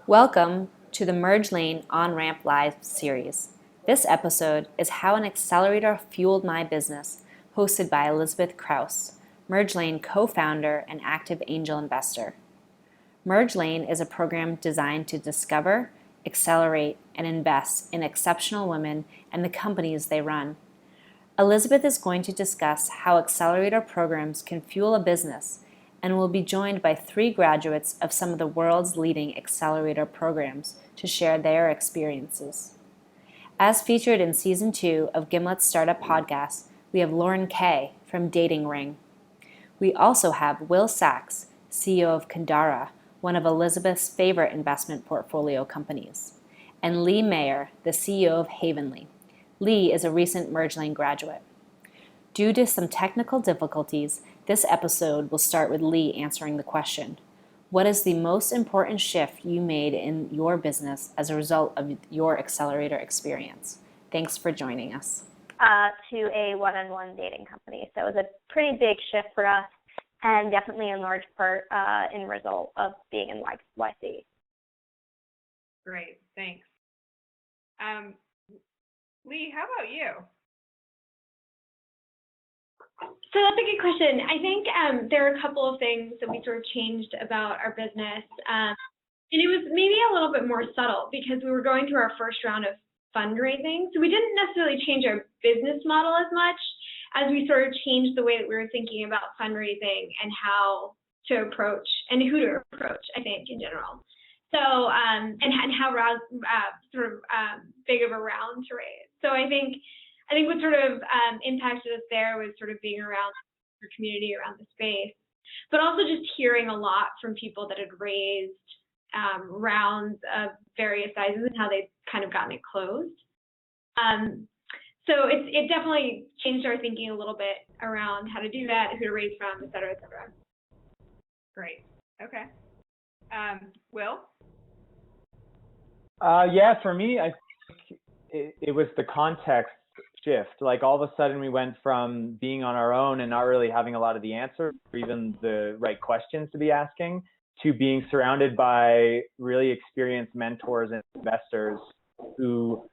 Welcome to the MergeLane On-Ramp Live series. This episode is How an Accelerator Fueled My Business, hosted by Elizabeth Kraus, MergeLane co-founder and active angel investor. MergeLane is a program designed to discover, accelerate, and invest in exceptional women and the companies they run. Elizabeth is going to discuss how accelerator programs can fuel a business and will be joined by 3 graduates of some of the world's leading accelerator programs to share their experiences. As featured in Season 2 of Gimlet's Startup Podcast, we have Lauren Kay from Dating Ring. We also have Will Sachs, CEO of Kindara, one of Elizabeth's favorite investment portfolio companies, and Lee Mayer, the CEO of Havenly. Lee is a recent MergeLane graduate. Due to some technical difficulties, this episode will start with Lee answering the question, what is the most important shift you made in your business as a result of your accelerator experience? Thanks for joining us. To a one-on-one dating company. So it was a pretty big shift for us and definitely in large part in result of being in YC. Great, thanks. Lee, how about you? So that's a good question. I think there are a couple of things that we sort of changed about our business. And it was maybe a little bit more subtle because we were going through our first round of fundraising. So we didn't necessarily change our business model as much as we sort of changed the way that we were thinking about fundraising and how to approach and who to approach, I think, in general. So, and how big of a round to raise. So I think what sort of impacted us there was sort of being around the community, around the space, but also just hearing a lot from people that had raised rounds of various sizes and how they've kind of gotten it closed. So it definitely changed our thinking a little bit around how to do that, who to raise from, et cetera, et cetera. Great. Okay. Will? Yeah, for me, I think it was the context shift. Like all of a sudden we went from being on our own and not really having a lot of the answers or even the right questions to be asking to being surrounded by really experienced mentors and investors who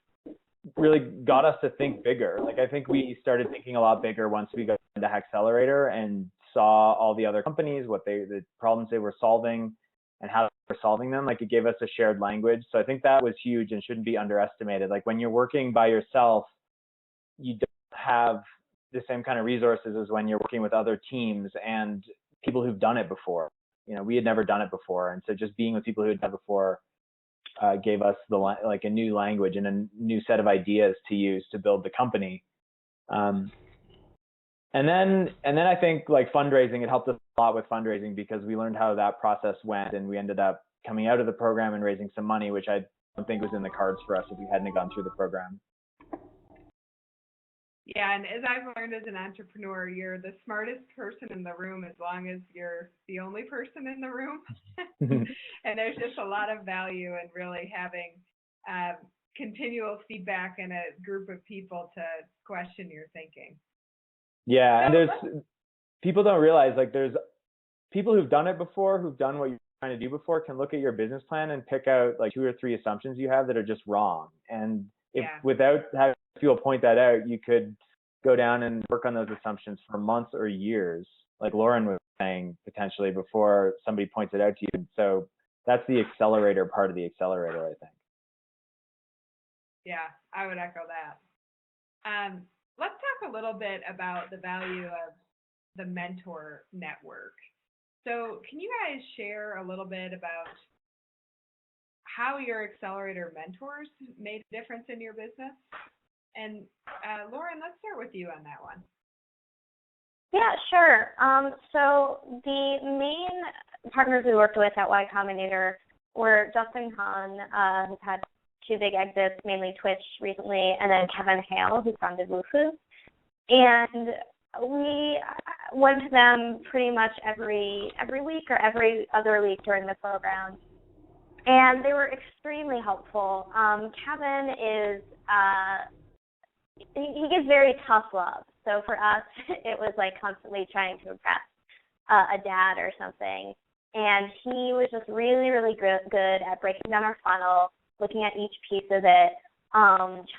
really got us to think bigger. Like I think we started thinking a lot bigger once we got into HAX Accelerator and saw all the other companies, the problems they were solving and how they were solving them. Like it gave us a shared language. So I think that was huge and shouldn't be underestimated. Like when you're working by yourself, you don't have the same kind of resources as when you're working with other teams and people who've done it before. You know, we had never done it before. And so just being with people who had done it before gave us a new language and a new set of ideas to use to build the company. And then I think like fundraising, it helped us a lot with fundraising because we learned how that process went and we ended up coming out of the program and raising some money, which I don't think was in the cards for us if we hadn't gone through the program. Yeah, and as I've learned as an entrepreneur, you're the smartest person in the room as long as you're the only person in the room. And there's just a lot of value in really having continual feedback and a group of people to question your thinking. Yeah, and people don't realize like there's people who've done it before, who've done what you're trying to do before, can look at your business plan and pick out like 2 or 3 assumptions you have that are just wrong. And if without having people point that out, you could go down and work on those assumptions for months or years, like Lauren was saying, potentially before somebody points it out to you. So that's the accelerator part of the accelerator, I think. Yeah, I would echo that. Let's talk a little bit about the value of the mentor network. So can you guys share a little bit about how your accelerator mentors made a difference in your business? And Lauren, let's start with you on that one. Yeah, sure. So the main partners we worked with at Y Combinator were Justin Kahn, who's had 2 big exits, mainly Twitch recently, and then Kevin Hale, who founded Wufu. And we went to them pretty much every week or every other week during the program. And they were extremely helpful. Kevin is, he gives very tough love. So for us, it was like constantly trying to impress a dad or something. And he was just really, really good at breaking down our funnel, looking at each piece of it,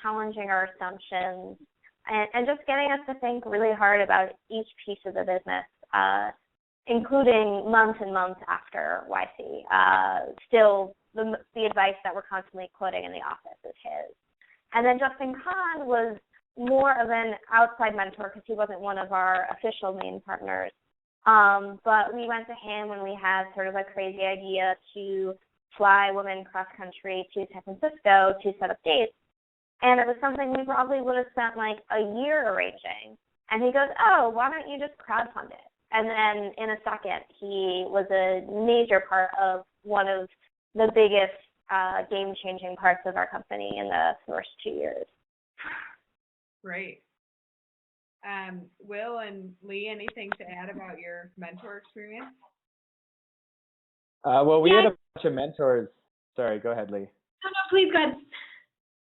challenging our assumptions, and just getting us to think really hard about each piece of the business, including months and months after YC. Still, the advice that we're constantly quoting in the office is his. And then Justin Kahn was more of an outside mentor because he wasn't one of our official main partners. But we went to him when we had sort of a crazy idea to fly women cross country to San Francisco to set up dates. And it was something we probably would have spent like a year arranging. And he goes, oh, why don't you just crowdfund it? And then in a second, he was a major part of one of the biggest game-changing parts of our company in the first 2 years. Great. Will and Lee, anything to add about your mentor experience? Well, we had a bunch of mentors. Sorry, go ahead, Lee. No, please go ahead.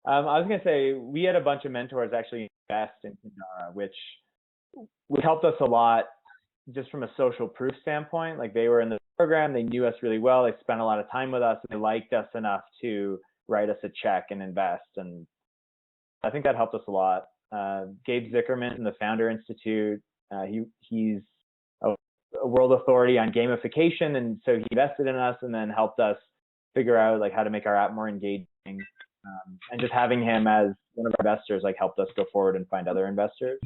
I was going to say, we had a bunch of mentors actually invest in Kindara, which helped us a lot just from a social proof standpoint. Like, they were in the program, they knew us really well, they spent a lot of time with us, and they liked us enough to write us a check and invest. And I think that helped us a lot. Gabe Zickerman from the Founder Institute, he's a world authority on gamification, and so he invested in us and then helped us figure out like how to make our app more engaging. And just having him as one of our investors like helped us go forward and find other investors.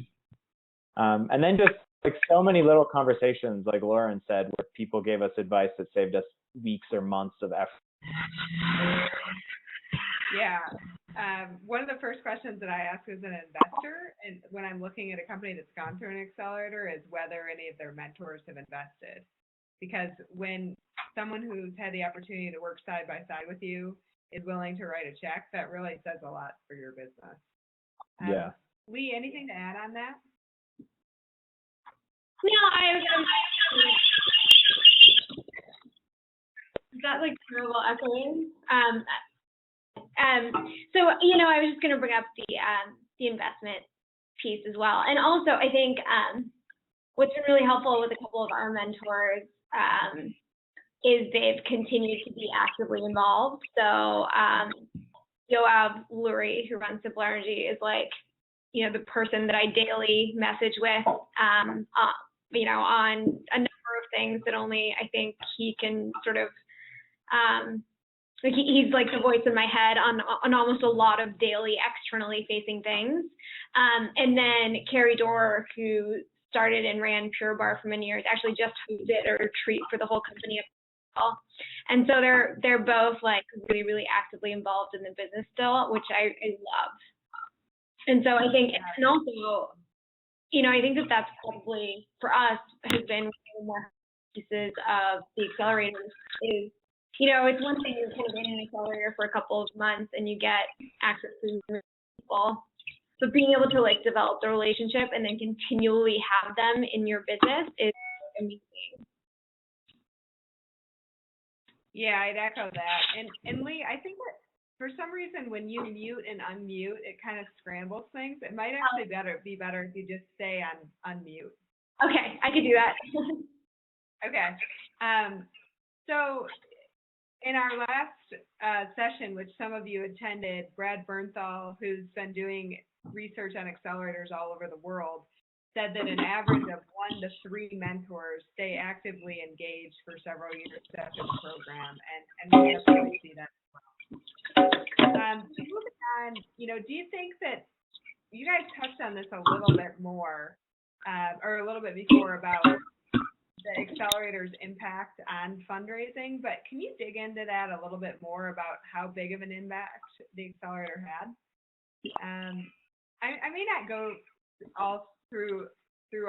And then just like so many little conversations, like Lauren said, where people gave us advice that saved us weeks or months of effort. Yeah. One of the first questions that I ask as an investor, and when I'm looking at a company that's gone through an accelerator, is whether any of their mentors have invested. Because when someone who's had the opportunity to work side by side with you is willing to write a check, that really says a lot for your business. Yeah. Lee, anything to add on that? No, is that like terrible echoing? So, I was just going to bring up the investment piece as well. And also, I think what's been really helpful with a couple of our mentors is they've continued to be actively involved. So Yoav Lurie, who runs Simple Energy, is like, the person that I daily message with, on a number of things that only I think he can sort of, like he's like the voice in my head on almost a lot of daily externally facing things. And then Carrie Dorr, who started and ran Pure Bar for many years, actually just hosted a retreat for the whole company. And so they're both like really, really actively involved in the business still, which I love. And so I think, and also, I think that that's probably for us has been one of the more pieces of the accelerators is, it's one thing you're kind of in an accelerator for a couple of months and you get access to people, but being able to like develop the relationship and then continually have them in your business is amazing. Yeah, I'd echo that. And Lee, I think that for some reason when you mute and unmute, it kind of scrambles things. It might actually be better if you just stay on unmute. Okay, I could do that. Okay. So in our last session, which some of you attended, Brad Bernthal, who's been doing research on accelerators all over the world, said that an average of 1 to 3 mentors stay actively engaged for several years after the program, and we definitely see that as well. Moving on, do you think that you guys touched on this a little bit more, or a little bit before about the accelerator's impact on fundraising, but can you dig into that a little bit more about how big of an impact the accelerator had? I may not go all through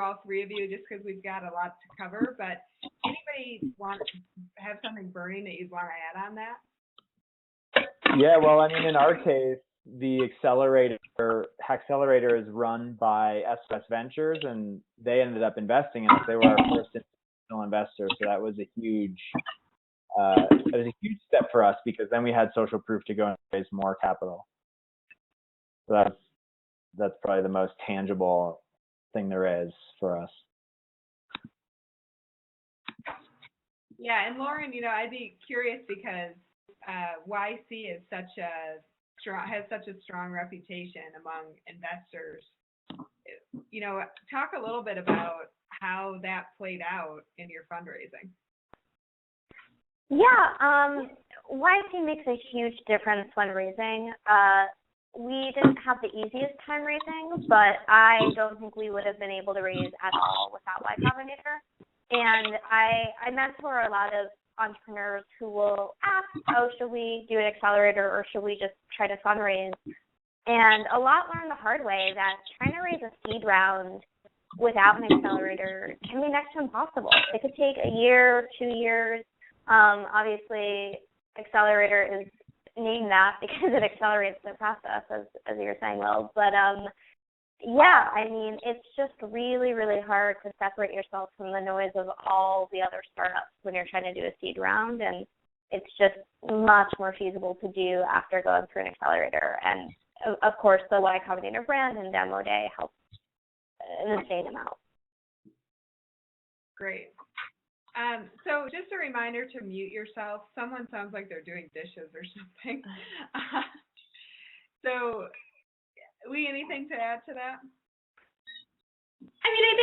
all 3 of you just because we've got a lot to cover, but anybody want to have something burning that you'd want to add on that? Yeah, well, I mean, in our case, the accelerator is run by SOS Ventures, and they ended up investing in us. They were our first institutional investor, so that was a huge step for us because then we had social proof to go and raise more capital. So that's probably the most tangible thing there is for us. Yeah, and Lauren, I'd be curious because YC is has such a strong reputation among investors. Talk a little bit about how that played out in your fundraising. Yeah, YC makes a huge difference when raising. We didn't have the easiest time raising, but I don't think we would have been able to raise at all without Y Combinator. And I mentor a lot of entrepreneurs who will ask, oh, should we do an accelerator or should we just try to fundraise? And a lot learned the hard way that trying to raise a seed round without an accelerator can be next to impossible. It could take a year, 2 years. Obviously, accelerator is named that because it accelerates the process, as you were saying, Will. But yeah, I mean, it's just really, really hard to separate yourself from the noise of all the other startups when you're trying to do a seed round, and it's just much more feasible to do after going through an accelerator. And of course, the Y Combinator brand and demo day helps an insane amount. Great. So just a reminder to mute yourself. Someone sounds like they're doing dishes or something. So, Lee, anything to add to that? I mean,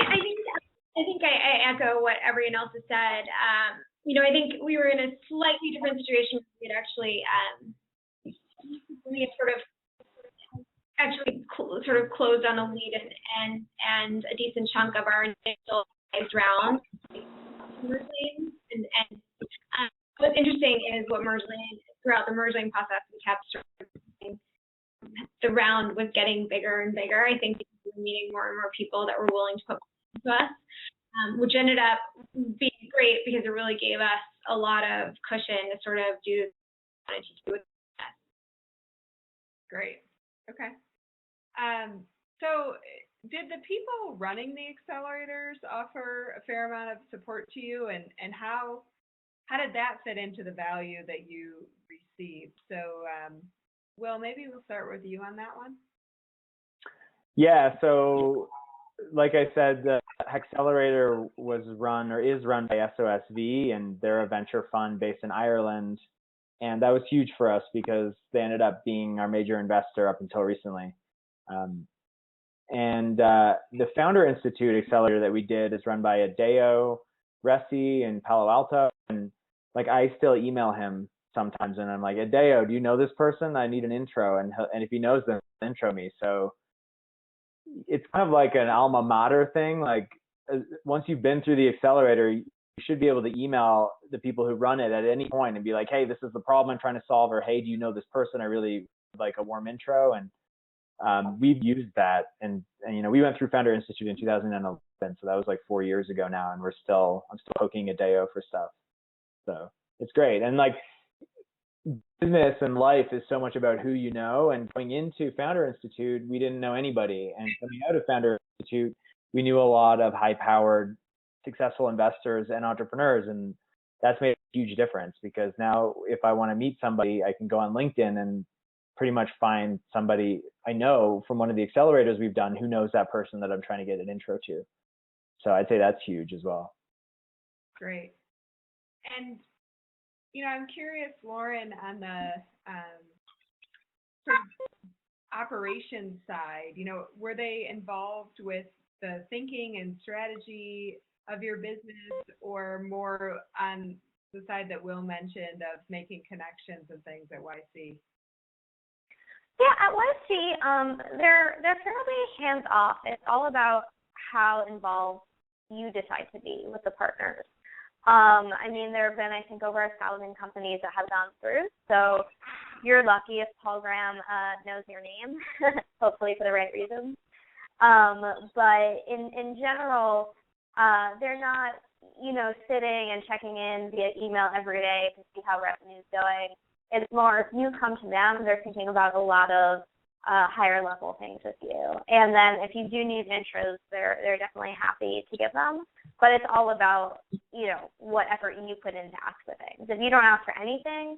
I think I echo what everyone else has said. I think we were in a slightly different situation. We had actually sort of closed on a lead and a decent chunk of our initial round. And what's interesting is what MergeLane, throughout the MergeLane process, we kept sort of the round was getting bigger and bigger. I think we were meeting more and more people that were willing to put money into us, which ended up being great because it really gave us a lot of cushion to sort of do what we wanted to do with that. Great. Okay. So did the people running the accelerators offer a fair amount of support to you, and how did that fit into the value that you received? So, Will, maybe we'll start with you on that one. Yeah, so like I said, the accelerator was run or is run by SOSV, and they're a venture fund based in Ireland. And that was huge for us because they ended up being our major investor up until recently. And the Founder Institute Accelerator that we did is run by Adeo Resi in Palo Alto. And like, I still email him sometimes and I'm like, Adeo, do you know this person? I need an intro. And if he knows them, intro me. So it's kind of like an alma mater thing. Like, once you've been through the accelerator, you should be able to email the people who run it at any point and be like, hey, this is the problem I'm trying to solve, or hey, do you know this person? I really like a warm intro. And we've used that, and we went through Founder Institute in 2011, so that was like 4 years ago now, and I'm still poking Adeo for stuff. So it's great. And like, business and life is so much about who you know, and going into Founder Institute, we didn't know anybody, and coming out of Founder Institute, we knew a lot of high-powered, successful investors and entrepreneurs, and that's made a huge difference, because now if I want to meet somebody, I can go on LinkedIn and pretty much find somebody I know from one of the accelerators we've done who knows that person that I'm trying to get an intro to. So I'd say that's huge as well. Great. And, I'm curious, Lauren, on the sort of operations side, were they involved with the thinking and strategy of your business, or more on the side that Will mentioned of making connections and things at YC? Yeah, at YC, they're fairly hands-off. It's all about how involved you decide to be with the partners. I mean, there have been, I think, over 1,000 companies that have gone through. So you're lucky if Paul Graham knows your name, hopefully for the right reasons. But in general, they're not, sitting and checking in via email every day to see how revenue is going. It's more, if you come to them, they're thinking about a lot of higher level things with you. And then if you do need intros, they're definitely happy to give them. But it's all about, what effort you put in to ask for things. If you don't ask for anything,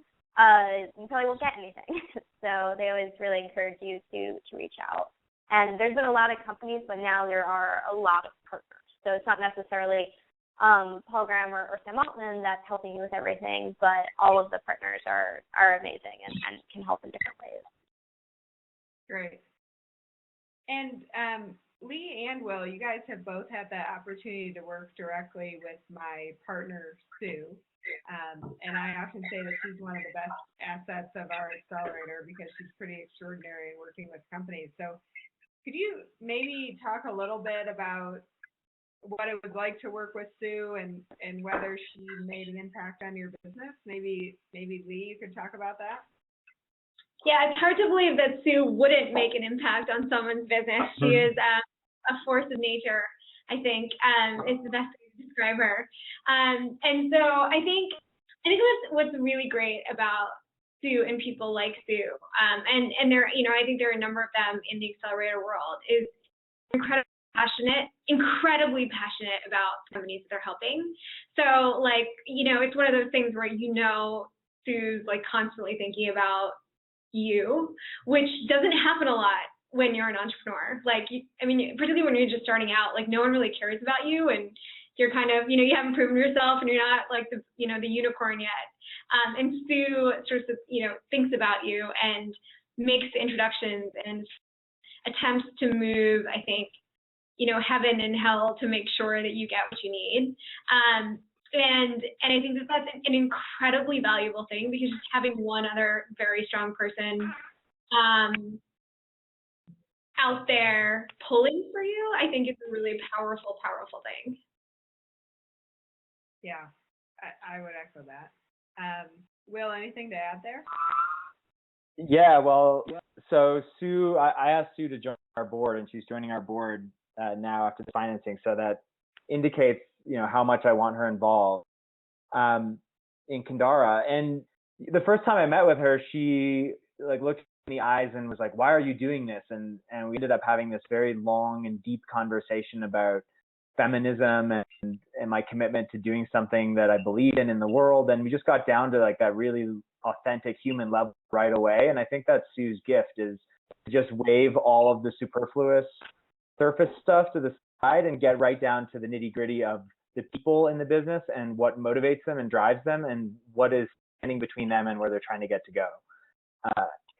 you probably won't get anything. So they always really encourage you to reach out. And there's been a lot of companies, but now there are a lot of partners. So it's not necessarily program or Sam Altman that's helping you with everything, but all of the partners are amazing and can help in different ways. Great. And Lee and Will, you guys have both had the opportunity to work directly with my partner, Sue. And I often say that she's one of the best assets of our accelerator because she's pretty extraordinary in working with companies. So could you maybe talk a little bit about what it was like to work with Sue and whether she made an impact on your business? Maybe Lee, you could talk about that. Yeah, it's hard to believe that Sue wouldn't make an impact on someone's business. She is a force of nature, I think, is the best way to describe her. And so I think what's really great about Sue and people like Sue, and there, I think there are a number of them in the accelerator world, is incredibly passionate about companies that they're helping. So it's one of those things where Sue's constantly thinking about you, which doesn't happen a lot when you're an entrepreneur. Particularly when you're just starting out, no one really cares about you, and you're kind of, you haven't proven yourself, and you're not the unicorn yet. And Sue sort of, thinks about you and makes introductions and attempts to move, I think, heaven and hell to make sure that you get what you need. And I think that that's an incredibly valuable thing, because just having one other very strong person out there pulling for you, I think is a really powerful thing. Yeah, I would echo that. Will, anything to add there? Yeah, well, so Sue, I asked Sue to join our board, and she's joining our board now after the financing. So that indicates, how much I want her involved in Kindara. And the first time I met with her, she looked in the eyes and was like, "Why are you doing this?" And we ended up having this very long and deep conversation about feminism and my commitment to doing something that I believe in the world. And we just got down to that really authentic human level right away. And I think that's Sue's gift, is to just wave all of the superfluous surface stuff to the side and get right down to the nitty gritty of the people in the business and what motivates them and drives them and what is standing between them and where they're trying to get to go.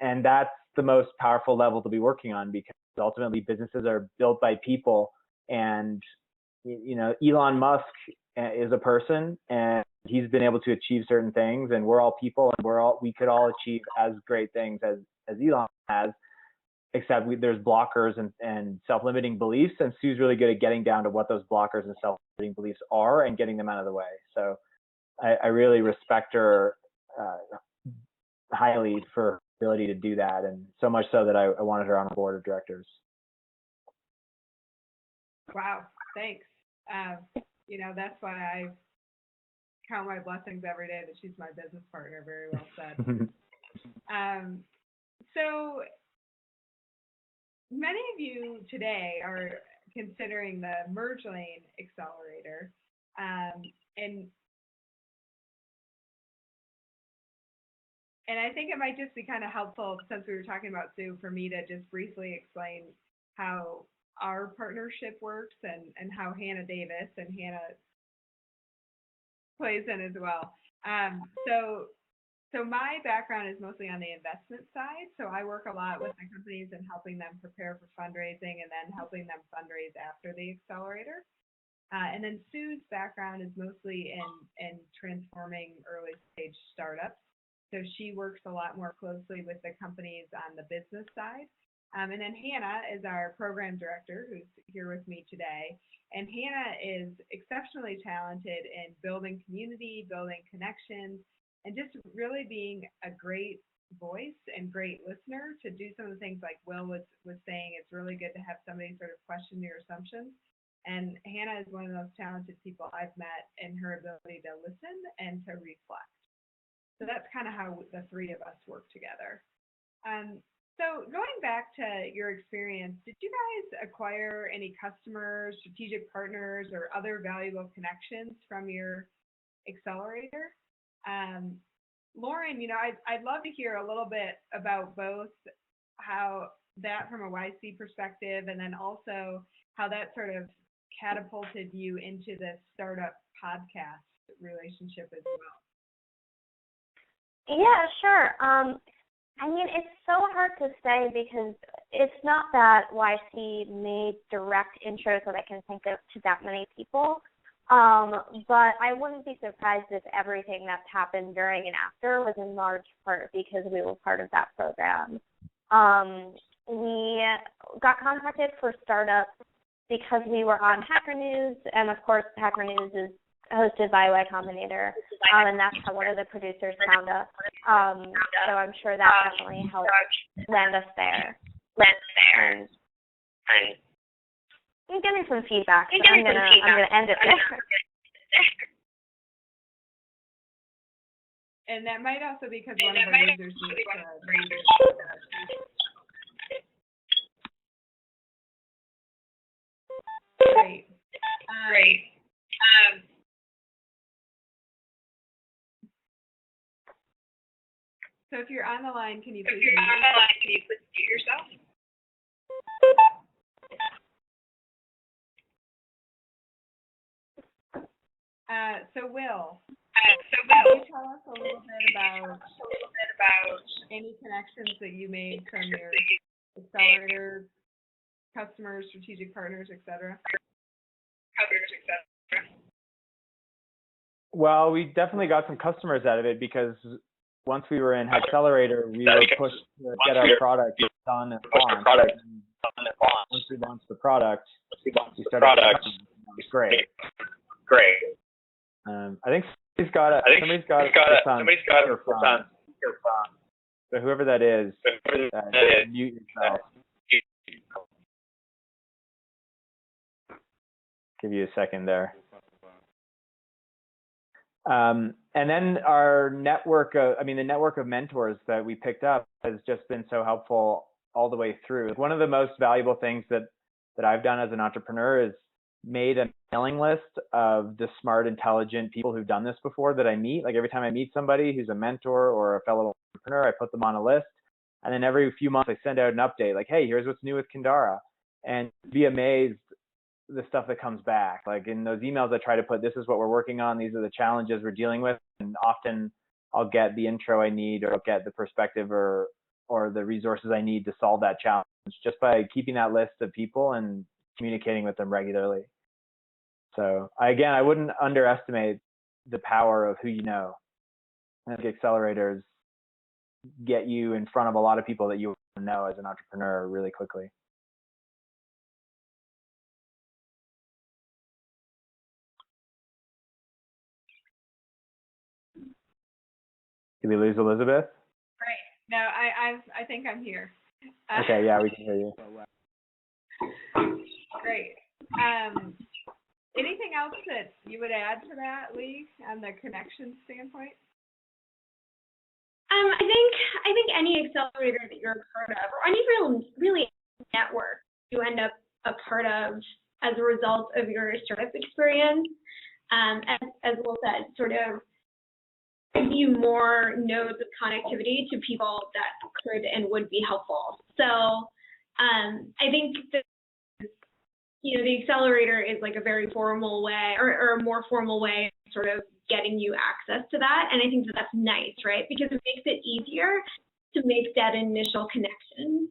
And that's the most powerful level to be working on, because ultimately businesses are built by people. And Elon Musk is a person, and he's been able to achieve certain things, and we're all people, and we could all achieve as great things as Elon has, except there's blockers and self-limiting beliefs, and Sue's really good at getting down to what those blockers and self-limiting beliefs are and getting them out of the way. So I really respect her highly for her ability to do that, and so much so that I wanted her on the board of directors. Wow, thanks. That's why I count my blessings every day that she's my business partner. Very well said. So many of you today are considering the MergeLane accelerator, and I think it might just be kind of helpful, since we were talking about Sue, for me to just briefly explain how our partnership works and how Hannah Davis, and Hannah plays in as well. So my background is mostly on the investment side. So I work a lot with my companies and helping them prepare for fundraising and then helping them fundraise after the accelerator. And then Sue's background is mostly in transforming early stage startups. So she works a lot more closely with the companies on the business side. And then Hannah is our program director, who's here with me today. And Hannah is exceptionally talented in building community, building connections, and just really being a great voice and great listener to do some of the things like Will was saying. It's really good to have somebody sort of question your assumptions. And Hannah is one of the most talented people I've met in her ability to listen and to reflect. So that's kind of how the three of us work together. So going back to your experience, did you guys acquire any customers, strategic partners, or other valuable connections from your accelerator? Lauren, I'd love to hear a little bit about both how that from a YC perspective, and then also how that sort of catapulted you into this startup podcast relationship as well? Yeah, sure. I mean, it's so hard to say because it's not that YC made direct intros that I can think of to that many people. But I wouldn't be surprised if everything that's happened during and after was in large part because we were part of that program. We got contacted for startups because we were on Hacker News, and of course, Hacker News is hosted by Y Combinator, and that's how one of the producers found us. So I'm sure that definitely helped land us there. And I'm getting some feedback, so I'm gonna end it there. And that might also be because one of our users needs Great. So if you're on the line, can you please mute yourself? So Will, can you tell us a little bit about any connections that you made from your accelerator customers, strategic partners, et cetera? Well, we definitely got some customers out of it because once we were in Accelerator, we were pushed to get our product done and launched. Once we launched the product, we started. It was great. I think somebody's got a phone. So whoever that is, mute yourself. Give you a second there. And then our network the network of mentors that we picked up has just been so helpful all the way through. One of the most valuable things that I've done as an entrepreneur is made a mailing list of the smart, intelligent people who've done this before that I meet. Like every time I meet somebody who's a mentor or a fellow entrepreneur, I put them on a list. And then every few months I send out an update like, hey, here's what's new with Kindara. And be amazed the stuff that comes back. Like in those emails I try to put, this is what we're working on, these are the challenges we're dealing with, and often I'll get the intro I need or I'll get the perspective or the resources I need to solve that challenge just by keeping that list of people and communicating with them regularly. So I wouldn't underestimate the power of who you know. I think accelerators get you in front of a lot of people that you know as an entrepreneur really quickly. Did we lose Elizabeth? Right. No, I think I'm here. Okay, yeah, we can hear you. Great. Anything else that you would add to that, Lee, on the connection standpoint? I think any accelerator that you're a part of, or any really network you end up a part of as a result of your startup experience, as Will said, sort of give you more nodes of connectivity to people that could and would be helpful. So I think that the accelerator is like a very formal way or a more formal way of sort of getting you access to that. And I think that that's nice, right? Because it makes it easier to make that initial connection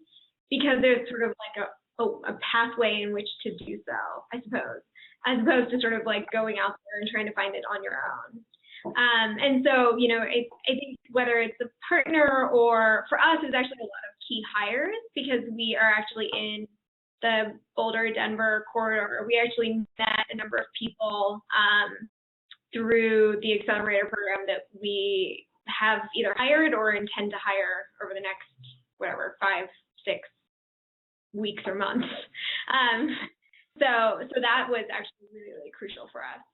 because there's sort of like a pathway in which to do so, I suppose, as opposed to sort of like going out there and trying to find it on your own. And so, I think whether it's a partner or for us, it's actually a lot of key hires because we are actually in the Boulder-Denver corridor. We actually met a number of people through the accelerator program that we have either hired or intend to hire over the next, 5-6 weeks or months. So that was actually really, really crucial for us.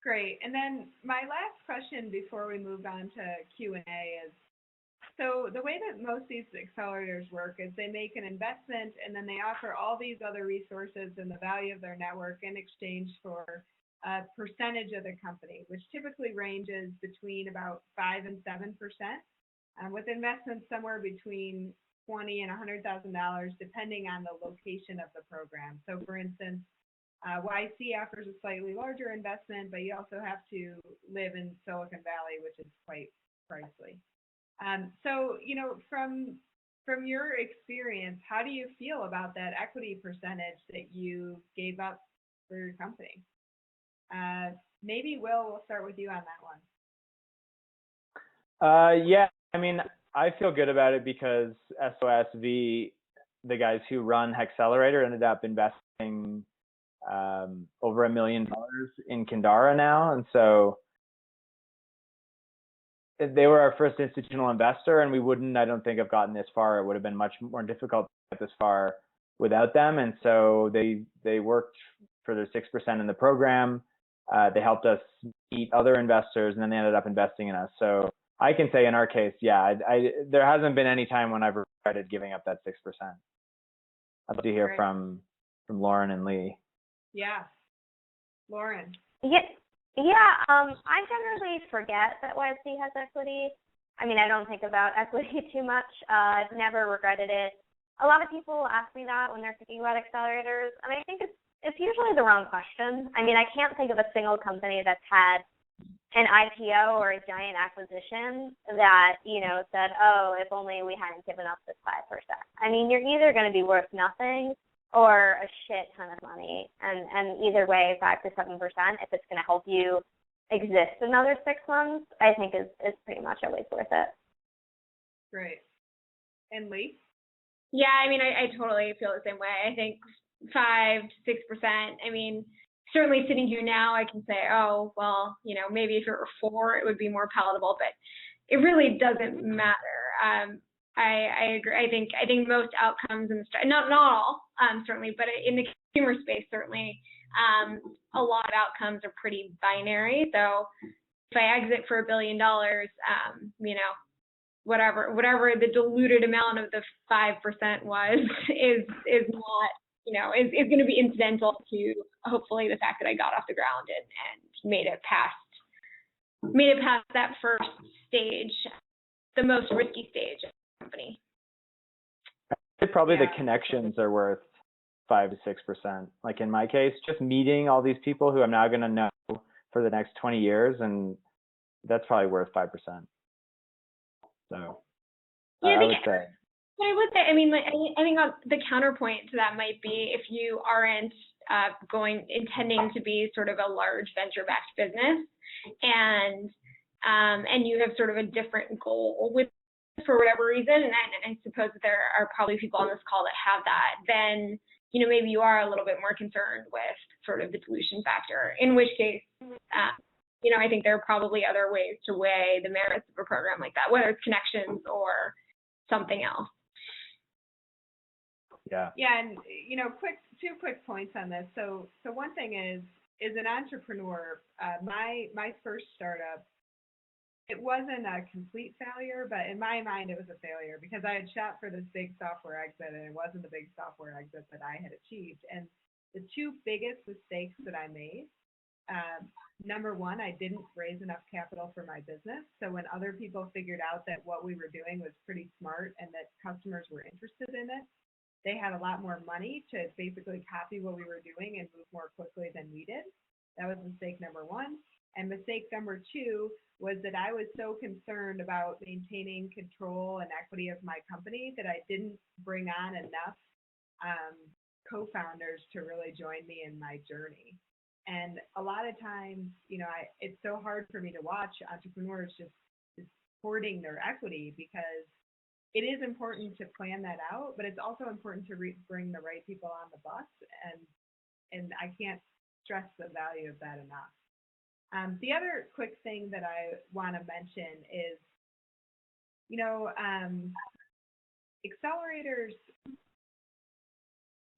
Great. And then my last question before we move on to Q&A is, so the way that most of these accelerators work is they make an investment and then they offer all these other resources and the value of their network in exchange for a percentage of the company, which typically ranges between about 5 and 7%, with investments somewhere between $20,000 and $100,000 depending on the location of the program. So for instance, YC offers a slightly larger investment, but you also have to live in Silicon Valley, which is quite pricey. So, from your experience, how do you feel about that equity percentage that you gave up for your company? Maybe Will, we'll start with you on that one. Yeah, I mean, I feel good about it because SOSV, the guys who run HAX Accelerator, ended up investing over $1 million in Kindara now. And so they were our first institutional investor, and we wouldn't, I don't think, have gotten this far. It would have been much more difficult to get this far without them. And so they worked for their 6% in the program. They helped us meet other investors, and then they ended up investing in us. So I can say in our case, yeah, there hasn't been any time when I've regretted giving up that 6%. I'd love to hear from Lauren and Lee. Yeah. Lauren. I generally forget that YC has equity. I mean, I don't think about equity too much. I've never regretted it. A lot of people ask me that when they're thinking about accelerators, and I think it's usually the wrong question. I mean, I can't think of a single company that's had an IPO or a giant acquisition that, said, oh, if only we hadn't given up this 5%. I mean, you're either going to be worth nothing or a shit ton of money. And either way, 5 to 7%, if it's going to help you exist another 6 months, I think is pretty much always worth it. Great. And Lee? Yeah, I mean, I totally feel the same way. I think 5 to 6%. I mean, certainly sitting here now, I can say, oh, well, maybe if it were 4, it would be more palatable, but it really doesn't matter. I agree. I think most outcomes in the not all, certainly, but in the consumer space, certainly, a lot of outcomes are pretty binary. So if I exit for $1 billion, whatever the diluted amount of the 5% was is not, is going to be incidental to hopefully the fact that I got off the ground and made it past that first stage, the most risky stage of the company. Probably the connections are worth 5 to 6%. Like in my case, just meeting all these people who I'm now going to know for the next 20 years, and that's probably worth 5%. So yeah, I would say. But I would say, I mean, I think the counterpoint to that might be if you aren't intending to be sort of a large venture-backed business, and you have sort of a different goal with, for whatever reason, and I suppose that there are probably people on this call that have that, then maybe you are a little bit more concerned with sort of the dilution factor. In which case, I think there are probably other ways to weigh the merits of a program like that, whether it's connections or something else. Yeah. Yeah, and two quick points on this. So one thing is an entrepreneur. My first startup, it wasn't a complete failure, but in my mind it was a failure because I had shot for this big software exit, and it wasn't the big software exit that I had achieved. And the two biggest mistakes that I made. Number one, I didn't raise enough capital for my business. So when other people figured out that what we were doing was pretty smart and that customers were interested in it, they had a lot more money to basically copy what we were doing and move more quickly than we did. That was mistake number one. And mistake number two was that I was so concerned about maintaining control and equity of my company that I didn't bring on enough co-founders to really join me in my journey. And a lot of times, it's so hard for me to watch entrepreneurs just hoarding their equity because it is important to plan that out, but it's also important to bring the right people on the bus, and I can't stress the value of that enough. The other quick thing that I want to mention is, accelerators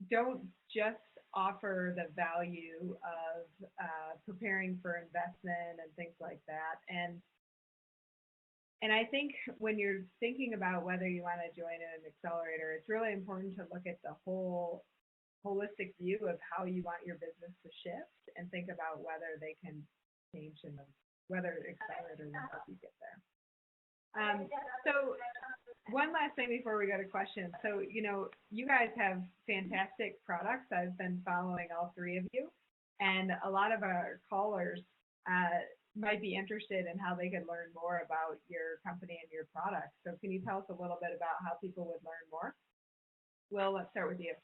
don't just offer the value of preparing for investment and things like that. And I think when you're thinking about whether you want to join an accelerator, it's really important to look at the whole holistic view of how you want your business to shift and think about whether they can change whether accelerator will help you get there. So one last thing before we go to questions. So, you know, you guys have fantastic products. I've been following all three of you, and a lot of our callers might be interested in how they could learn more about your company and your products. So can you tell us a little bit about how people would learn more? Will, let's start with you.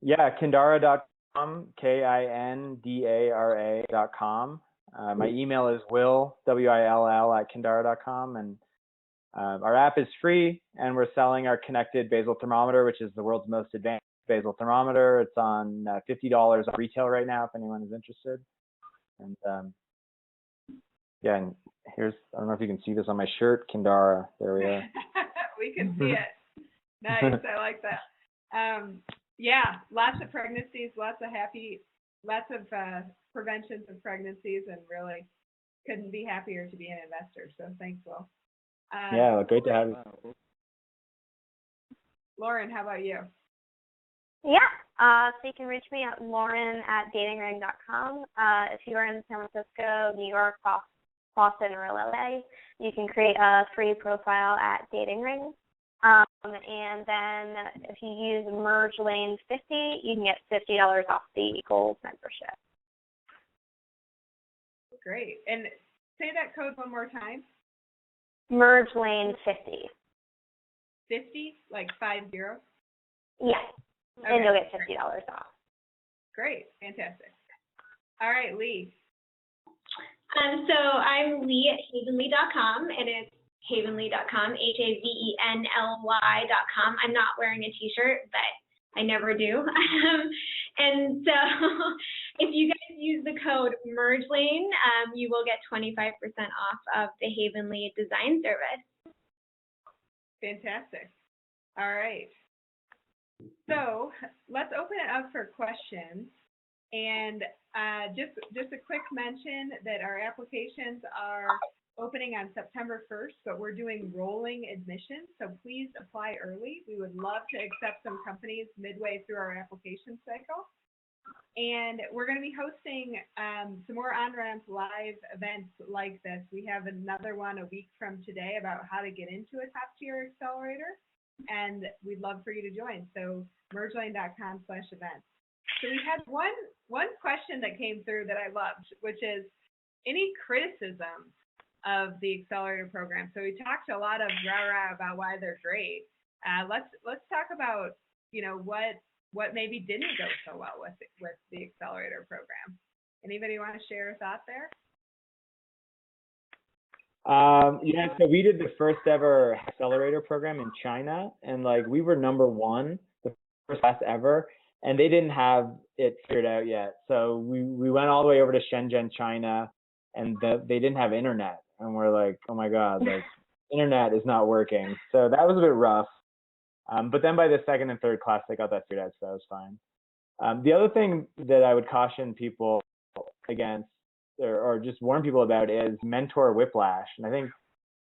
Yeah, Kindara.com, Kindara.com. My email is will, W-I-L-L, at Kindara.com. And our app is free, and we're selling our connected basal thermometer, which is the world's most advanced basal thermometer. It's on $50 on retail right now if anyone is interested. And yeah, and here's, I don't know if you can see this on my shirt, Kindara. There we are. We can see it. Nice, I like that. Yeah, lots of pregnancies, lots of preventions of pregnancies, and really couldn't be happier to be an investor. So thanks, Will. Yeah, well, great to have you. Lauren, how about you? Yeah, so you can reach me at lauren@datingring.com. If you are in San Francisco, New York, Boston, or LA, you can create a free profile at Dating Ring. And then if you use MergeLane 50, you can get $50 off the Gold membership. Great. And say that code one more time. MergeLane 50. 50, like 50? Yes, Okay. and you'll get $50 off. Great, fantastic. All right, Lee. So I'm Lee at havenly.com, and it's havenly.com, havenly.com. I'm not wearing a t-shirt, but I never do. And so if you guys use the code MergeLane, you will get 25% off of the Havenly design service. Fantastic. All right. So let's open it up for questions. And just a quick mention that our applications are opening on September 1st, but we're doing rolling admissions, so please apply early. We would love to accept some companies midway through our application cycle. And we're going to be hosting some more on-ramp live events like this. We have another one a week from today about how to get into a top-tier accelerator, and we'd love for you to join. So mergelane.com/events. So we had one question that came through that I loved, which is any criticism of the accelerator program. So we talked a lot of rah-rah about why they're great. Let's talk about, you know, what maybe didn't go so well with the accelerator program. Anybody want to share a thought there? Yeah, so we did the first ever accelerator program in China, and like we were #1, the first class ever, and they didn't have it figured out yet. So we went all the way over to Shenzhen, China, and they didn't have internet, and we're like, oh my God, like internet is not working. So that was a bit rough. But then by the second and third class, they got that figured out, so that was fine. The other thing that I would caution people against, or just warn people about, is mentor whiplash. And I think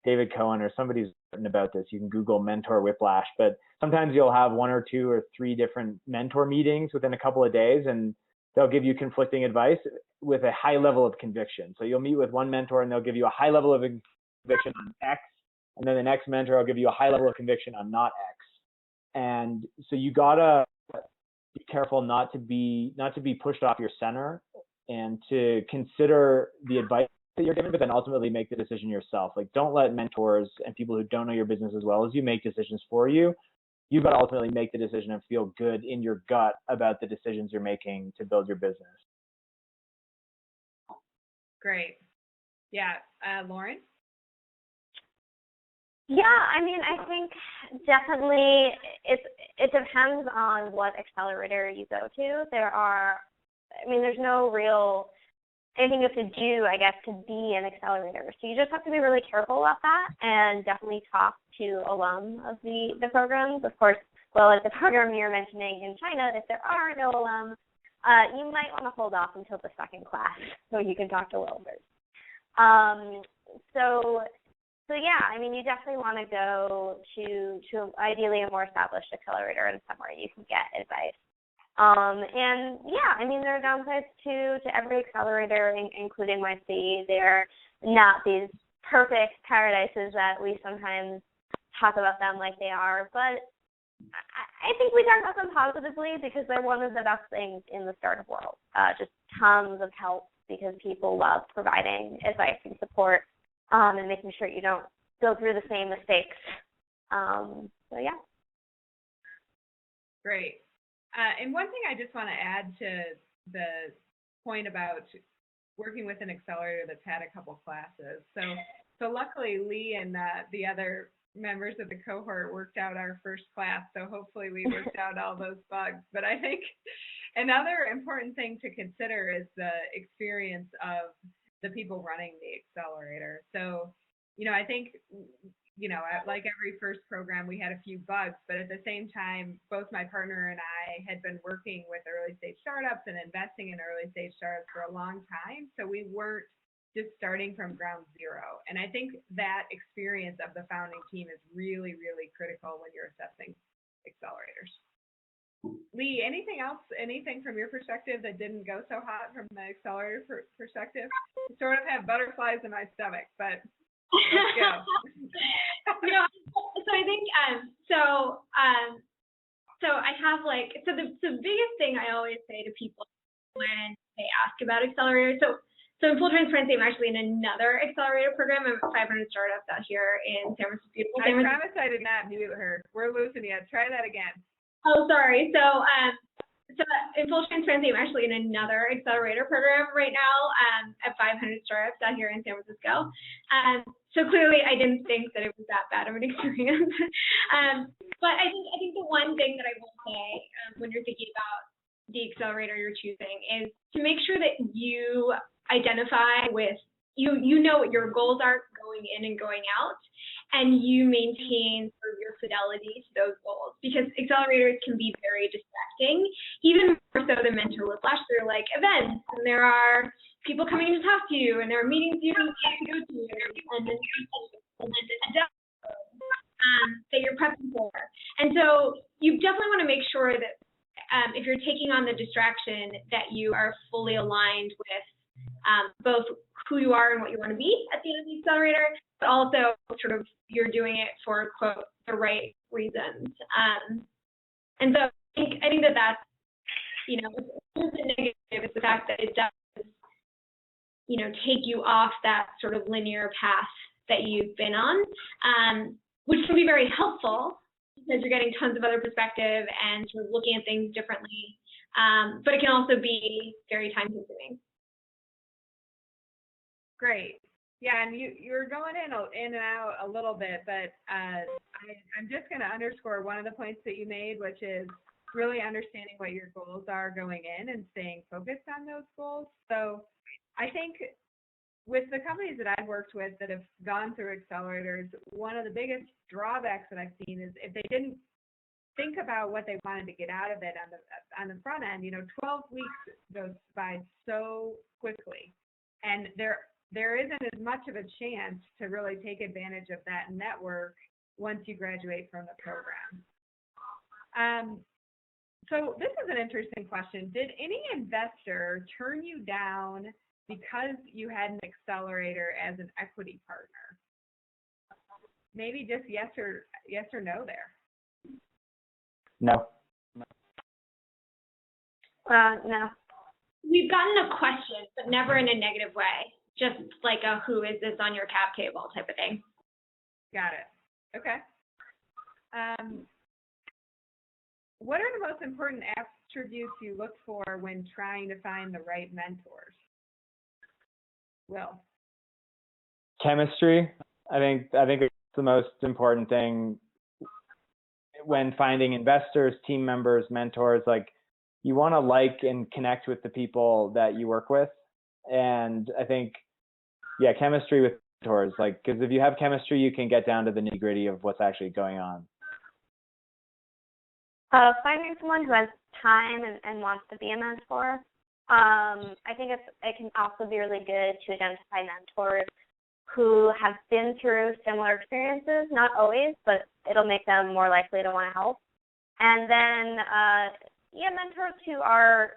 David Cohen or somebody's written about this. You can Google mentor whiplash, but sometimes you'll have 1 or 2 or 3 different mentor meetings within a couple of days, and they'll give you conflicting advice with a high level of conviction. So you'll meet with one mentor and they'll give you a high level of conviction on X, and then the next mentor will give you a high level of conviction on not X. And so you gotta be careful not to be pushed off your center, and to consider the advice that you're given, but then ultimately make the decision yourself. Like, don't let mentors and people who don't know your business as well as you make decisions for you. You've got to ultimately make the decision and feel good in your gut about the decisions you're making to build your business. Great. Yeah, Lauren? Yeah, I mean, I think definitely it depends on what accelerator you go to. There's no real anything you have to do, I guess, to be an accelerator. So you just have to be really careful about that, and definitely talk to alum of the programs. Of course, well, at the program you're mentioning in China, if there are no alum, you might want to hold off until the second class so you can talk to welders. So yeah, I mean, you definitely want to go to ideally a more established accelerator and somewhere you can get advice. And yeah, I mean, there are downsides to every accelerator, including YC. They're not these perfect paradises that we sometimes talk about them like they are, but I think we talk about them positively because they're one of the best things in the startup world. Just tons of help because people love providing advice and support and making sure you don't go through the same mistakes. So yeah. Great. And one thing I just want to add to the point about working with an accelerator that's had a couple classes. So luckily Lee and the other members of the cohort worked out our first class, so hopefully we worked out all those bugs. But I think another important thing to consider is the experience of the people running the accelerator. So, I think, like every first program, we had a few bugs, but at the same time, both my partner and I had been working with early stage startups and investing in early stage startups for a long time. So we weren't just starting from ground zero. And I think that experience of the founding team is really, really critical when you're assessing accelerators. Lee, anything else, anything from your perspective that didn't go so hot from the accelerator perspective? I sort of have butterflies in my stomach, but let's go. So I think, so I have the biggest thing I always say to people when they ask about accelerators, so in full transparency, I'm actually in another accelerator program. I'm at 500 startups out here in San Francisco. I promise I did not mute her. We're losing you. Try that again. Oh, sorry. So in full transparency, I'm actually in another accelerator program right now at 500 startups out here in San Francisco. So clearly, I didn't think that it was that bad of an experience. But I think the one thing that I will say when you're thinking about the accelerator you're choosing is to make sure that you identify with, you know what your goals are going in and going out, and you maintain sort of your fidelity to those goals, because accelerators can be very distracting, even more so than mentor whiplash. They're like events, and there are people coming in to talk to you, and there are meetings you have to go to, and then that you're prepping for. And so you definitely want to make sure that if you're taking on the distraction, that you are fully aligned with both who you are and what you want to be at the end of the accelerator, but also sort of you're doing it for, quote, the right reasons. And so I think that's, the negative is the fact that it does, take you off that sort of linear path that you've been on, which can be very helpful because you're getting tons of other perspective and sort of looking at things differently. But it can also be very time consuming. Great. Yeah, and you're going in and out a little bit, but I'm just going to underscore one of the points that you made, which is really understanding what your goals are going in and staying focused on those goals. So I think with the companies that I've worked with that have gone through accelerators, one of the biggest drawbacks that I've seen is if they didn't think about what they wanted to get out of it on the front end, 12 weeks goes by so quickly, and there isn't as much of a chance to really take advantage of that network once you graduate from the program. So this is an interesting question. Did any investor turn you down because you had an accelerator as an equity partner? Maybe just yes or no there. No. No. We've gotten a question, but never in a negative way. Just like a who is this on your cap table type of thing. Got it. Okay. What are the most important attributes you look for when trying to find the right mentors? Will? Chemistry. I think it's the most important thing when finding investors, team members, mentors. Like, you want to like and connect with the people that you work with. And I think, chemistry with mentors, because if you have chemistry, you can get down to the nitty gritty of what's actually going on. Finding someone who has time and wants to be a mentor. I think it can also be really good to identify mentors who have been through similar experiences, not always, but it'll make them more likely to want to help. And then, mentors who are,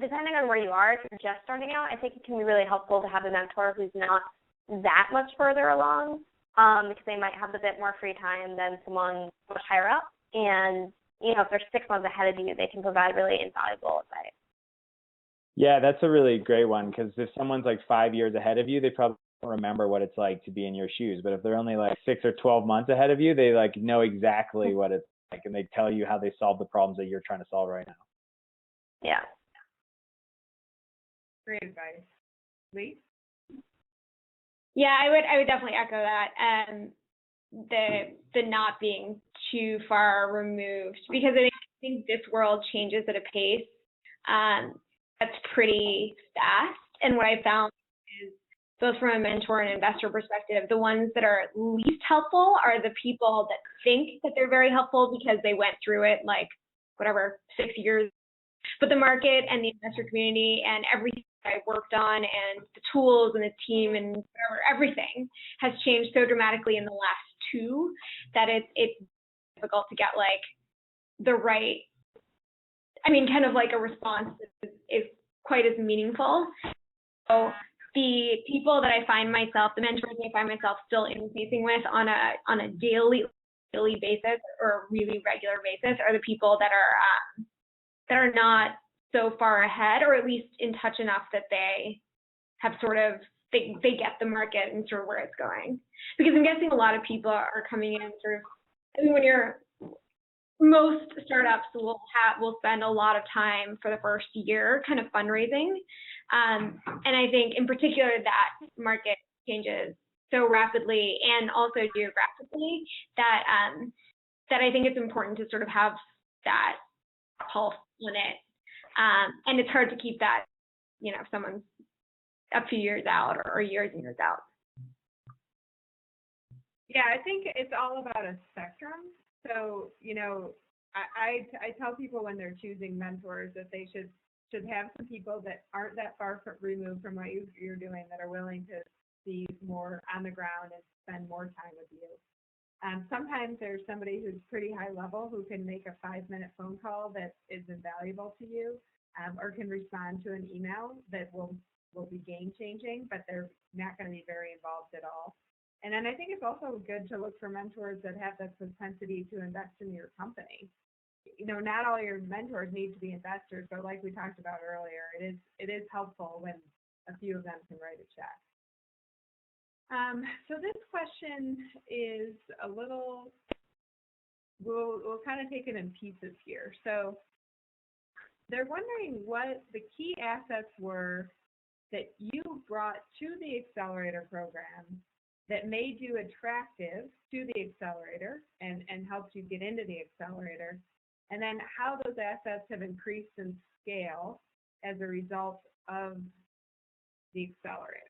depending on where you are, if you're just starting out, I think it can be really helpful to have a mentor who's not that much further along. because they might have a bit more free time than someone much higher up. And, if they're 6 months ahead of you, they can provide really invaluable advice. Yeah, that's a really great one, because if someone's like 5 years ahead of you, they probably don't remember what it's like to be in your shoes. But if they're only like 6 or 12 months ahead of you, they like know exactly what it's like, and they tell you how they solve the problems that you're trying to solve right now. Yeah. Great advice. Lee? Yeah, I would definitely echo that. The not being too far removed, because I think this world changes at a pace that's pretty fast. And what I found is, both from a mentor and investor perspective, the ones that are least helpful are the people that think that they're very helpful because they went through it like 6 years. But the market and the investor community and everything I worked on and the tools and the team and everything has changed so dramatically in the last 2 that it's difficult to get like the right, kind of like a response that is quite as meaningful. So the people that I find myself, the mentors I find myself still interfacing with on a daily basis or a really regular basis are the people that are not so far ahead, or at least in touch enough that they have they get the market and sort of where it's going. Because I'm guessing a lot of people are coming in most startups will spend a lot of time for the first year kind of fundraising. And I think in particular that market changes so rapidly and also geographically that I think it's important to sort of have that pulse on it. And it's hard to keep that, if someone's a few years out or years and years out. Yeah, I think it's all about a spectrum. So, I tell people when they're choosing mentors that they should have some people that aren't that far removed from what you're doing, that are willing to be more on the ground and spend more time with you. Sometimes there's somebody who's pretty high level who can make a 5-minute phone call that is invaluable to you, or can respond to an email that will be game changing, but they're not going to be very involved at all. And then I think it's also good to look for mentors that have the propensity to invest in your company. Not all your mentors need to be investors, but like we talked about earlier, it is helpful when a few of them can write a check. So this question is a little, we'll kind of take it in pieces here. So they're wondering what the key assets were that you brought to the accelerator program that made you attractive to the accelerator and helped you get into the accelerator, and then how those assets have increased in scale as a result of the accelerator.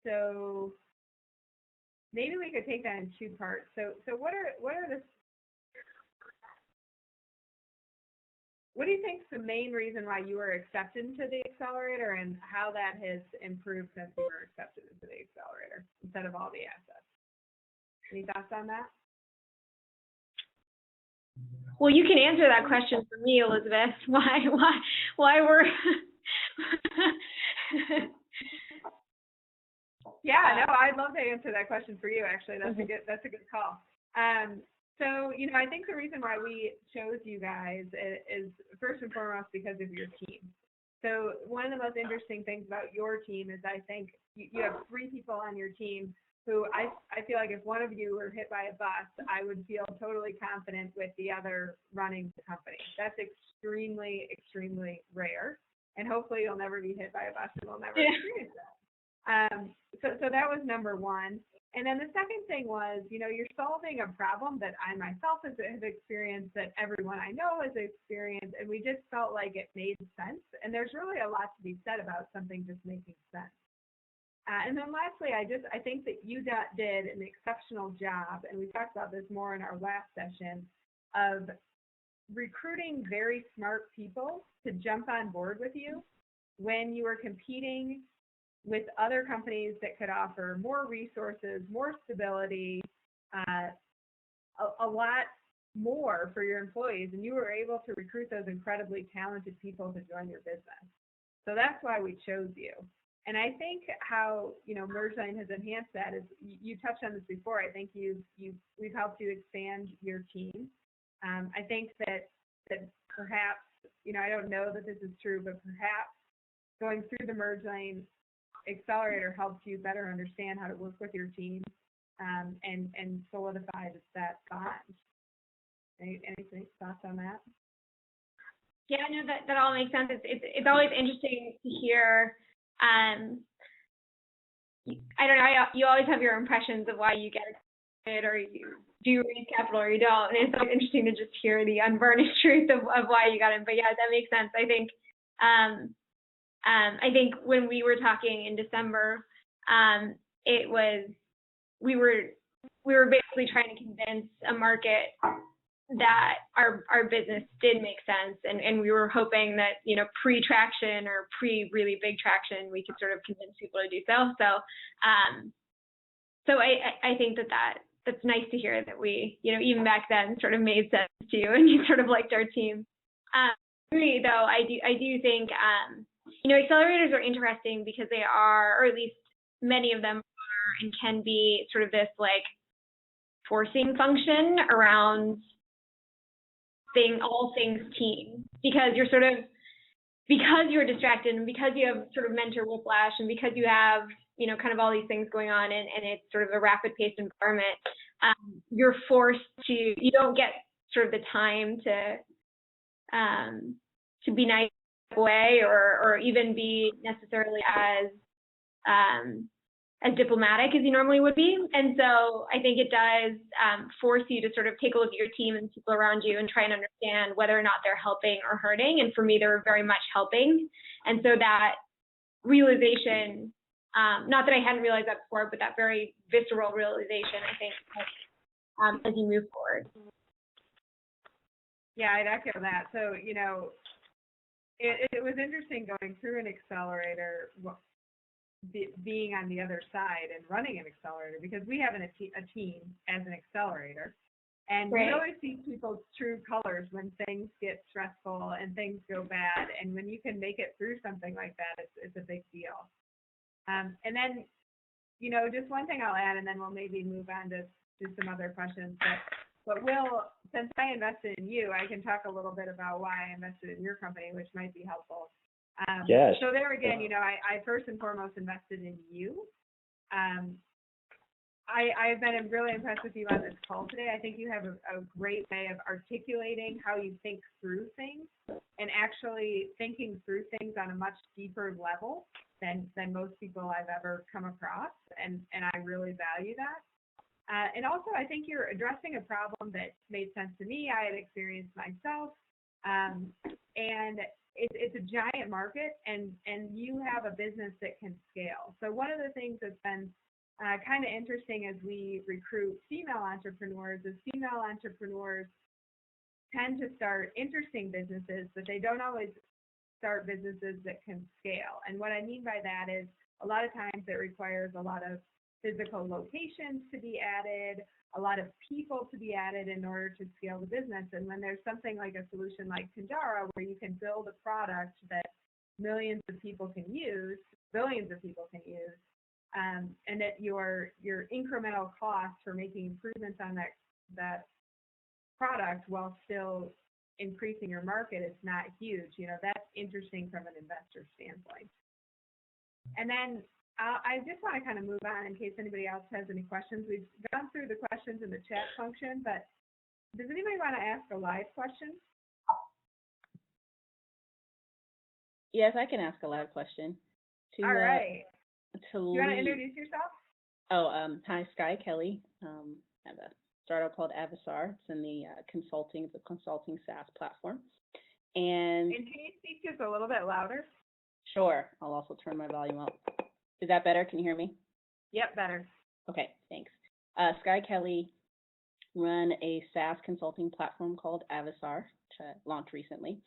So maybe we could take that in 2 parts. So what do you think is the main reason why you were accepted into the accelerator, and how that has improved since you were accepted into the accelerator instead of all the assets? Any thoughts on that? Well, you can answer that question for me, Elizabeth. Why we're Yeah, no, I'd love to answer that question for you. Actually, that's a good call. So, I think the reason why we chose you guys is first and foremost because of your team. So one of the most interesting things about your team is I think you have 3 people on your team who I feel like if one of you were hit by a bus, I would feel totally confident with the other running the company. That's extremely, extremely rare. And hopefully you'll never be hit by a bus and we'll never experience that. So that was number one. And then the second thing was, you're solving a problem that I myself have experienced, that everyone I know has experienced, and we just felt like it made sense. And there's really a lot to be said about something just making sense. And then lastly, I think that you did an exceptional job, and we talked about this more in our last session, of recruiting very smart people to jump on board with you when you were competing with other companies that could offer more resources, more stability, a lot more for your employees, and you were able to recruit those incredibly talented people to join your business. So that's why we chose you. And I think how, MergeLane has enhanced that is, you touched on this before. I think we've helped you expand your team. I think that perhaps, I don't know that this is true, but perhaps going through the MergeLane Accelerator helps you better understand how to work with your team and solidify that bond. Any thoughts on that? Yeah, no, that all makes sense. It's always interesting to hear. I don't know. You always have your impressions of why you get it, or do you raise capital or you don't. And it's always interesting to just hear the unvarnished truth of why you got it. But yeah, that makes sense. I think when we were talking in December, we were basically trying to convince a market that our business did make sense, and we were hoping that pre-traction or pre-really big traction we could sort of convince people to do so. So I think that's nice to hear that we even back then sort of made sense to you and you sort of liked our team. Me though, I do think accelerators are interesting because they are, or at least many of them are, and can be sort of this like forcing function around all things team, because you're distracted, and because you have sort of mentor whiplash, and because you have kind of all these things going on, and it's sort of a rapid paced environment, you're forced to, you don't get sort of the time to be nice away, or even be necessarily as diplomatic as you normally would be. And so I think it does force you to sort of take a look at your team and people around you and try and understand whether or not they're helping or hurting. And for me, they were very much helping. And so that realization, not that I hadn't realized that before, but that very visceral realization, I think, as you move forward. Yeah, I'd echo that. So, it was interesting going through an accelerator, being on the other side and running an accelerator, because we have a team as an accelerator, and we always see people's true colors when things get stressful and things go bad, and when you can make it through something like that, it's a big deal. And then, just one thing I'll add, and then we'll maybe move on to some other questions. But Will, since I invested in you, I can talk a little bit about why I invested in your company, which might be helpful. Yes. So there again, I first and foremost invested in you. I've been really impressed with you on this call today. I think you have a great way of articulating how you think through things, and actually thinking through things on a much deeper level than most people I've ever come across, and I really value that. And also, I think you're addressing a problem that made sense to me. I had experienced myself, and it's a giant market, and you have a business that can scale. So one of the things that's been kind of interesting as we recruit female entrepreneurs is female entrepreneurs tend to start interesting businesses, but they don't always start businesses that can scale. And what I mean by that is a lot of times it requires a lot of physical locations to be added, a lot of people to be added in order to scale the business. And when there's something like a solution like Kindara, where you can build a product that millions of people can use, billions of people can use, and that your incremental cost for making improvements on that product while still increasing your market is not huge, that's interesting from an investor standpoint. And then I just want to kind of move on in case anybody else has any questions. We've gone through the questions in the chat function, but does anybody want to ask a live question? Yes, I can ask a live question. All right. Do you want to introduce yourself? Hi, Sky Kelly. I have a startup called Avisar. It's in the consulting SaaS platform. And can you speak just a little bit louder? Sure. I'll also turn my volume up. Is that better? Can you hear me? Yep, better. Okay, thanks. Sky Kelly run a SaaS consulting platform called Avisar, which I launched recently.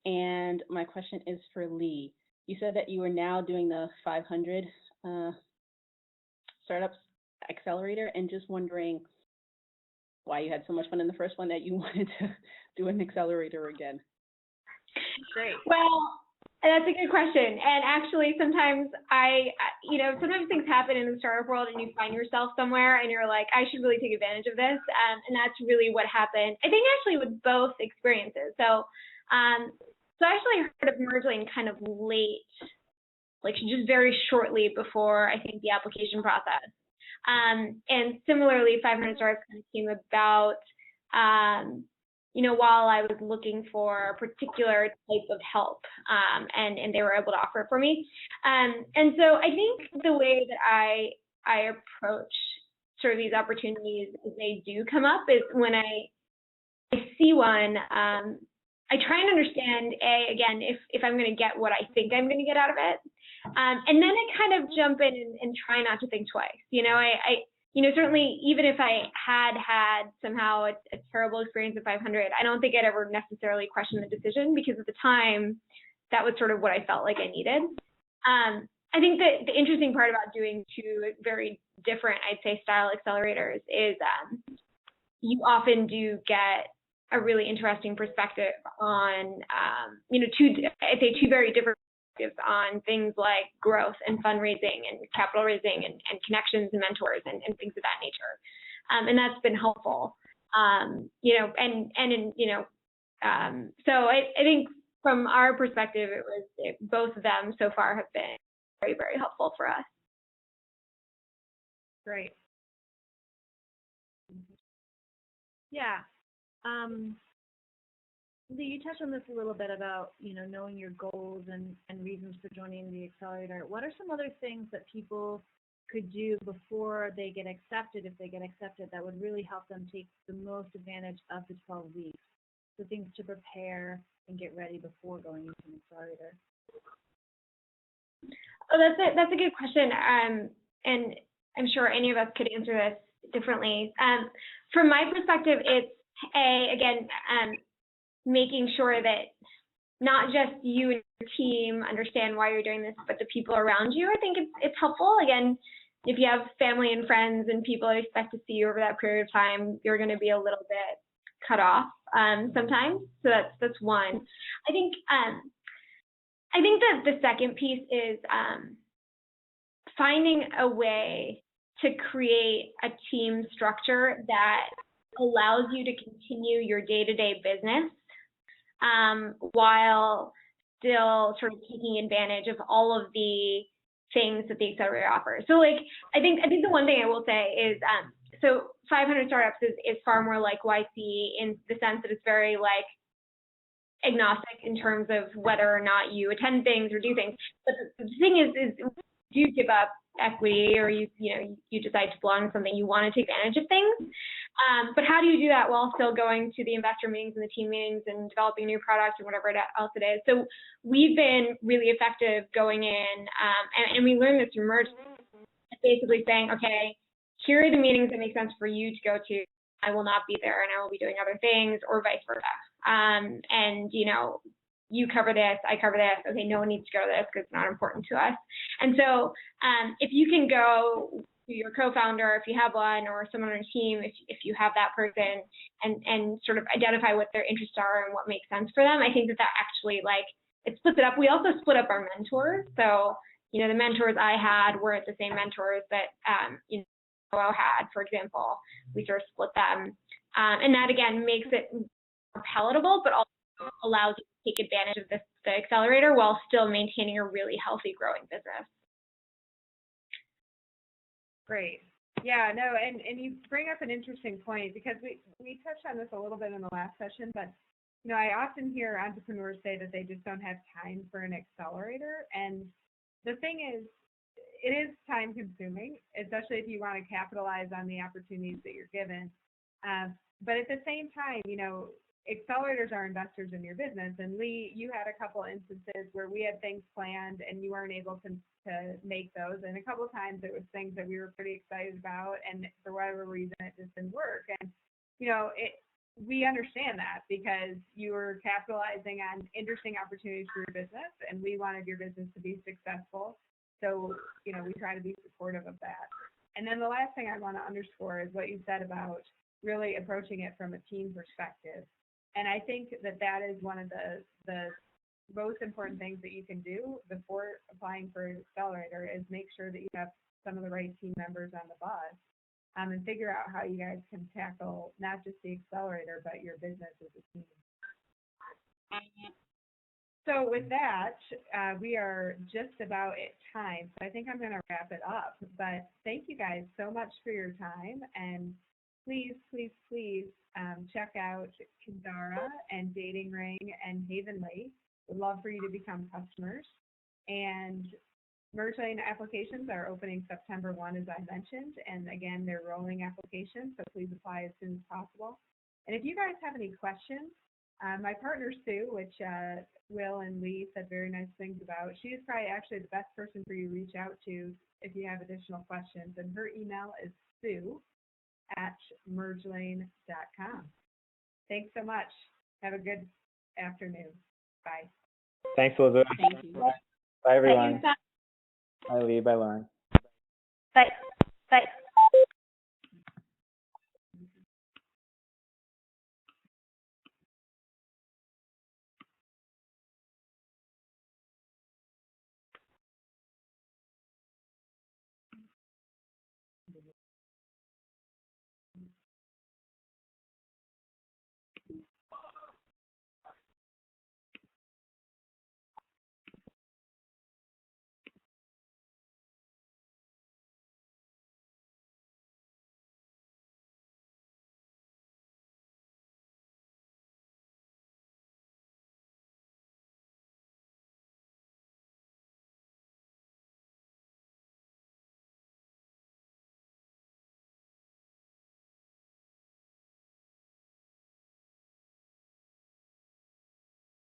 And my question is for Lee. You said that you are now doing the 500 startups accelerator, and just wondering why you had so much fun in the first one that you wanted to do an accelerator again. Great. Well, That's a good question. And actually, sometimes sometimes things happen in the startup world and you find yourself somewhere and you're like, I should really take advantage of this. And that's really what happened, I think, actually with both experiences. So I actually heard of MergeLane kind of late, like just very shortly before, I think, the application process. And similarly, 500 Startups kind of came about while I was looking for a particular type of help, and they were able to offer it for me. And so I think the way that I approach sort of these opportunities as they do come up is when I see one, I try and understand, again, if I'm going to get what I think I'm going to get out of it. And then I kind of jump in and try not to think twice. Certainly, even if I had somehow a terrible experience at 500, I don't think I'd ever necessarily question the decision, because at the time, that was sort of what I felt like I needed. I think that the interesting part about doing two very different, I'd say, style accelerators is you often do get a really interesting perspective on, two very different perspectives on things like growth and fundraising and capital raising and connections and mentors and things of that nature. And that's been helpful. So I think from our perspective, both of them so far have been very, very helpful for us. Great. Yeah. Lee, you touched on this a little bit about, knowing your goals and reasons for joining the accelerator. What are some other things that people could do before they get accepted, if they get accepted, that would really help them take the most advantage of the 12 weeks? So things to prepare and get ready before going into an accelerator. Oh, that's a good question. And I'm sure any of us could answer this differently. From my perspective, it's making sure that not just you and your team understand why you're doing this, but the people around you. I think it's helpful. Again, if you have family and friends and people that expect to see you over that period of time, you're going to be a little bit cut off sometimes. So that's one. I think that the second piece is finding a way to create a team structure that allows you to continue your day-to-day business while still sort of taking advantage of all of the things that the accelerator offers. So I think the one thing I will say is, so 500 Startups is far more like YC in the sense that it's very agnostic in terms of whether or not you attend things or do things. But the thing is you give up equity or you decide to belong to something, you want to take advantage of things. But how do you do that while still going to the investor meetings and the team meetings and developing new products and whatever else it is? So we've been really effective going in, and we learned this through MergeLane, basically saying, okay, here are the meetings that make sense for you to go to. I will not be there and I will be doing other things, or vice versa. And you cover this, I cover this. Okay, no one needs to go to this because it's not important to us. And so if you can go to your co-founder, if you have one, or someone on your team, if you have that person, and sort of identify what their interests are and what makes sense for them, I think that actually it splits it up. We also split up our mentors. So, the mentors I had weren't the same mentors that Noel had, for example. We sort of split them. And that, again, makes it more palatable, but also allows you to take advantage of the accelerator while still maintaining a really healthy, growing business. Great. Yeah, no, and you bring up an interesting point, because we touched on this a little bit in the last session, but I often hear entrepreneurs say that they just don't have time for an accelerator. And the thing is, it is time consuming, especially if you want to capitalize on the opportunities that you're given. But at the same time, accelerators are investors in your business. And Lee, you had a couple instances where we had things planned and you weren't able to make those. And a couple of times it was things that we were pretty excited about, and for whatever reason it just didn't work. And we understand that, because you were capitalizing on interesting opportunities for your business, and we wanted your business to be successful. So, we try to be supportive of that. And then the last thing I want to underscore is what you said about really approaching it from a team perspective. And I think that is one of the most important things that you can do before applying for an accelerator is make sure that you have some of the right team members on the bus, and figure out how you guys can tackle not just the accelerator, but your business as a team. So with that, we are just about at time. So I think I'm going to wrap it up. But thank you guys so much for your time. And please, please, please check out Kindara and Dating Ring and Havenly. We'd love for you to become customers. And MergeLane applications are opening September 1, as I mentioned. And again, they're rolling applications, so please apply as soon as possible. And if you guys have any questions, my partner, Sue, which Will and Lee said very nice things about, she is probably actually the best person for you to reach out to if you have additional questions. And her email is sue@mergelane.com. Thanks so much. Have a good afternoon. Bye. Thanks, Elizabeth. Thank you. Bye, everyone. Bye. Bye, Lee. Bye, Lauren. Bye. Bye.